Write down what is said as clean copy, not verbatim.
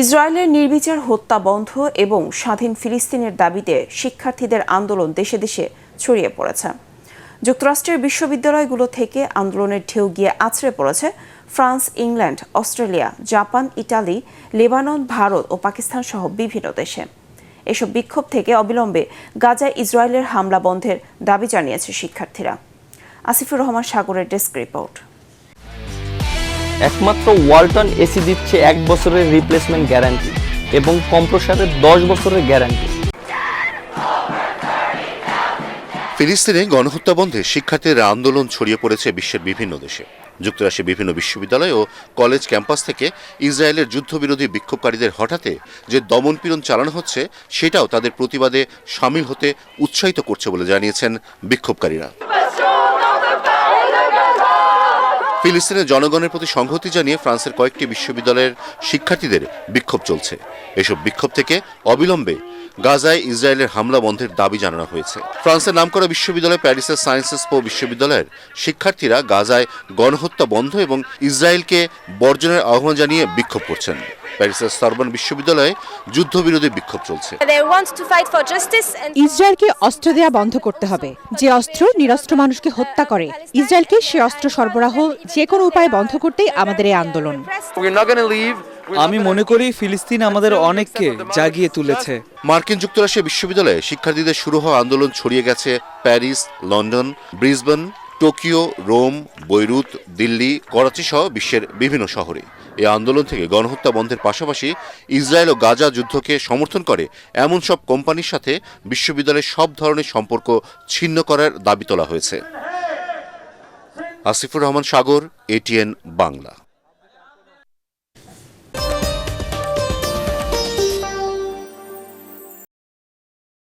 ইসরায়েলের নির্বিচার হত্যা বন্ধ এবং স্বাধীন ফিলিস্তিনের দাবিতে শিক্ষার্থীদের আন্দোলন দেশে দেশে ছড়িয়ে পড়েছে। যুক্তরাষ্ট্রের বিশ্ববিদ্যালয়গুলো থেকে আন্দোলনের ঢেউ গিয়ে আছড়ে পড়েছে France, England, Australia, Japan, Italy, Lebanon, Bharat ও পাকিস্তান সহ বিভিন্ন দেশে। এসব বিক্ষোভ থেকে অবিলম্বে গাজায় ইসরায়েলের হামলা বন্ধের দাবি জানিয়েছে শিক্ষার্থীরা। আসিফুর রহমান সাগরের ডেস্ক রিপোর্ট। একমাত্র ওয়ালটন এসি দিচ্ছে 1 বছরের রিপ্লেসমেন্ট গ্যারান্টি এবং কম্প্রেসরের 10 বছরের গ্যারান্টি। ফিলিস্তিনে গণহত্যা বন্ধে শিক্ষার্থীদের আন্দোলন ছড়িয়ে পড়েছে বিশ্বের বিভিন্ন দেশে। যুক্তরাষ্ট্রের বিভিন্ন বিশ্ববিদ্যালয় ও কলেজ ক্যাম্পাস থেকে ইসরায়েলের যুদ্ধবিরোধী বিক্ষোভকারীদের হঠাতে যে দমনপীড়ন চালানো হচ্ছে সেটাও তাদের প্রতিবাদে সামিল হতে উৎসাহিত করছে বলে জানিয়েছেন বিক্ষোভকারীরা। ফিলিস্তিনের জনগণের প্রতি সংহতি জানিয়ে ফ্রান্সের কয়েকটি বিশ্ববিদ্যালয়ের শিক্ষার্থীদের বিক্ষোভ চলছে। এসব বিক্ষোভ থেকে অবিলম্বে গাজায় ইসরায়েলের হামলা বন্ধের দাবি জানানো হয়েছে। ফ্রান্সের নামকরা বিশ্ববিদ্যালয় প্যারিসের সায়েন্সেস পো বিশ্ববিদ্যালয়ের শিক্ষার্থীরা গাজায় গণহত্যা বন্ধ এবং ইসরায়েলকে বর্জনের আহ্বান জানিয়ে বিক্ষোভ করছেন। প্যারিসের সরবন বিশ্ববিদ্যালয়ে যুদ্ধবিরোধী বিক্ষোভ চলছে। ইসরায়েলকে অস্ত্র দেয়া বন্ধ করতে হবে। যে অস্ত্র নিরস্ত্র মানুষকে হত্যা করে, ইসরায়েলকে সে অস্ত্র সরবরাহ যে কোনো উপায়ে বন্ধ করতেই আমাদের এই আন্দোলন। আমি মনে করি ফিলিস্তিন আমাদের অনেককে জাগিয়ে তুলেছে। মার্কিন যুক্তরাষ্ট্রের বিশ্ববিদ্যালয়ে শিক্ষার্থীদের শুরু হওয়া আন্দোলন ছড়িয়ে গেছে Paris, London, Brisbane, Tokyo, Rome, Beirut, Delhi, Karachi সহ বিশ্বের বিভিন্ন শহরে। এই আন্দোলন থেকে গণহত্যা বন্ধের পাশাপাশি ইসরায়েল ও গাজা যুদ্ধকে সমর্থন করে এমন সব কোম্পানির সাথে বিশ্ববিদ্যালয়ের সব ধরনের সম্পর্ক ছিন্ন করার দাবি তোলা হয়েছে। আসিফুর রহমান সাগর, ATN বাংলা।